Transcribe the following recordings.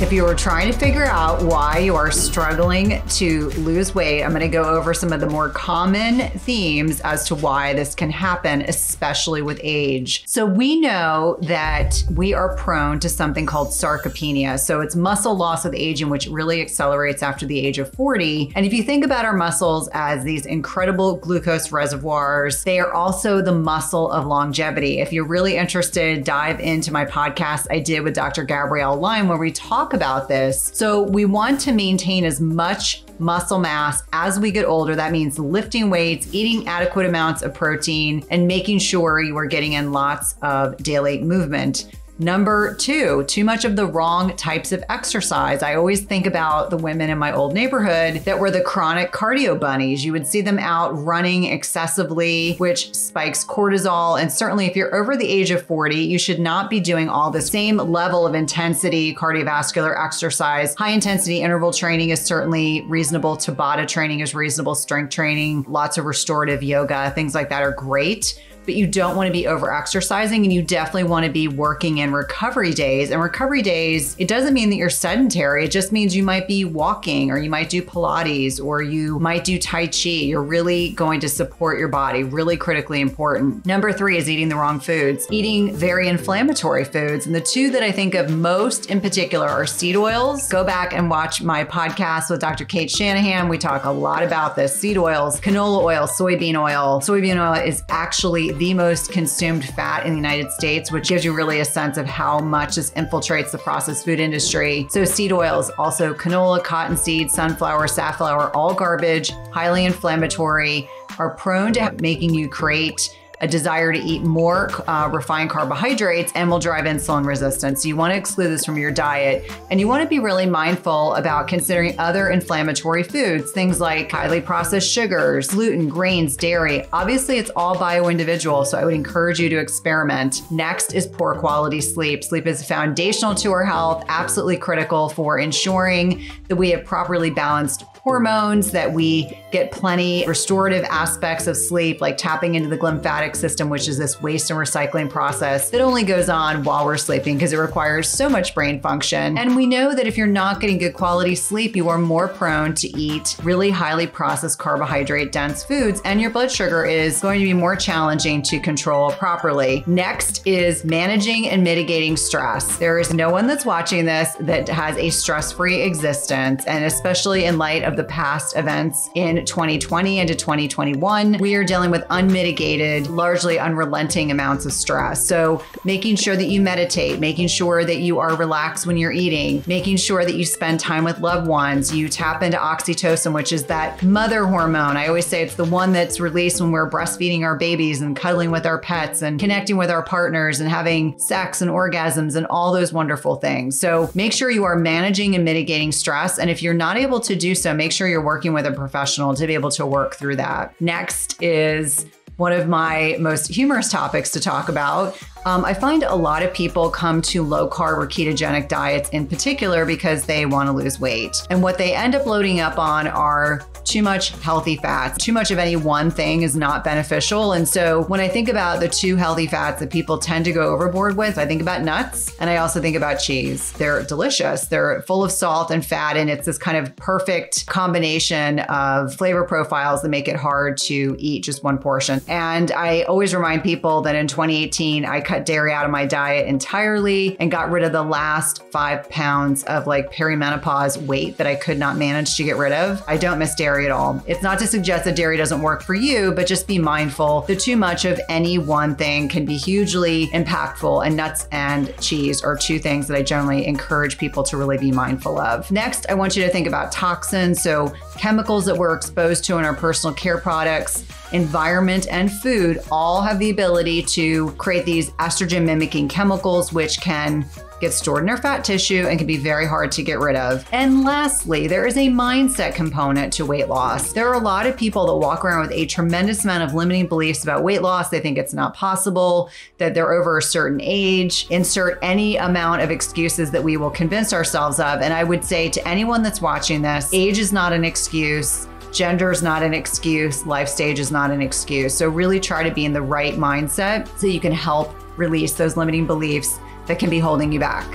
If you are trying to figure out why you are struggling to lose weight, I'm going to go over some of the more common themes as to why this can happen, especially with age. So we know that we are prone to something called sarcopenia. So it's muscle loss with aging, which really accelerates after the age of 40. And if you think about our muscles as these incredible glucose reservoirs, they are also the muscle of longevity. If you're really interested, dive into my podcast I did with Dr. Gabrielle Lime, where we talk about this. So we want to maintain as much muscle mass as we get older. That means lifting weights, eating adequate amounts of protein, and making sure you are getting in lots of daily movement. Number two, too much of the wrong types of exercise. I always think about the women in my old neighborhood that were the chronic cardio bunnies. You would see them out running excessively, which spikes cortisol. And certainly if you're over the age of 40, you should not be doing all the same level of intensity cardiovascular exercise. High intensity interval training is certainly reasonable. Tabata training is reasonable. Strength training, lots of restorative yoga, things like that are great. But you don't want to be over exercising, and you definitely want to be working in recovery days. And recovery days, it doesn't mean that you're sedentary. It just means you might be walking, or you might do Pilates, or you might do Tai Chi. You're really going to support your body, really critically important. Number three is eating the wrong foods, eating very inflammatory foods. And the two that I think of most in particular are seed oils. Go back and watch my podcast with Dr. Kate Shanahan. We talk a lot about this. Seed oils, canola oil, soybean oil. Soybean oil is actually the most consumed fat in the United States, which gives you really a sense of how much this infiltrates the processed food industry. So seed oils, also canola, cottonseed, sunflower, safflower, all garbage, highly inflammatory, are prone to making you create a desire to eat more refined carbohydrates, and will drive insulin resistance. So you want to exclude this from your diet, and you want to be really mindful about considering other inflammatory foods, things like highly processed sugars, gluten, grains, dairy. Obviously, it's all bio-individual, so I would encourage you to experiment. Next is poor quality sleep. Sleep is foundational to our health, absolutely critical for ensuring that we have properly balanced hormones, that we get plenty restorative aspects of sleep, like tapping into the glymphatic system, which is this waste and recycling process that only goes on while we're sleeping because it requires so much brain function. And we know that if you're not getting good quality sleep, you are more prone to eat really highly processed carbohydrate dense foods, and your blood sugar is going to be more challenging to control properly. Next is managing and mitigating stress. There is no one that's watching this that has a stress-free existence, and especially in light of the past events in 2020 into 2021, we are dealing with unmitigated, largely unrelenting amounts of stress. So making sure that you meditate, making sure that you are relaxed when you're eating, making sure that you spend time with loved ones, you tap into oxytocin, which is that mother hormone. I always say it's the one that's released when we're breastfeeding our babies and cuddling with our pets and connecting with our partners and having sex and orgasms and all those wonderful things. So make sure you are managing and mitigating stress. And if you're not able to do so, make sure you're working with a professional to be able to work through that. Next is one of my most humorous topics to talk about. I find a lot of people come to low carb or ketogenic diets in particular because they want to lose weight. And what they end up loading up on are too much healthy fats. Too much of any one thing is not beneficial. And so when I think about the two healthy fats that people tend to go overboard with, I think about nuts and I also think about cheese. They're delicious. They're full of salt and fat, and it's this kind of perfect combination of flavor profiles that make it hard to eat just one portion. And I always remind people that in 2018, I cut dairy out of my diet entirely and got rid of the last 5 pounds of like perimenopause weight that I could not manage to get rid of. I don't miss dairy at all. It's not to suggest that dairy doesn't work for you, but just be mindful that too much of any one thing can be hugely impactful, and nuts and cheese are two things that I generally encourage people to really be mindful of. Next, I want you to think about toxins. So chemicals that we're exposed to in our personal care products, environment, and food all have the ability to create these estrogen mimicking chemicals, which can get stored in our fat tissue and can be very hard to get rid of. And lastly, there is a mindset component to weight loss. There are a lot of people that walk around with a tremendous amount of limiting beliefs about weight loss. They think it's not possible, that they're over a certain age. Insert any amount of excuses that we will convince ourselves of. And I would say to anyone that's watching this, age is not an excuse. Gender is not an excuse. Life stage is not an excuse. So really try to be in the right mindset so you can help release those limiting beliefs that can be holding you back.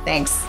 Thanks.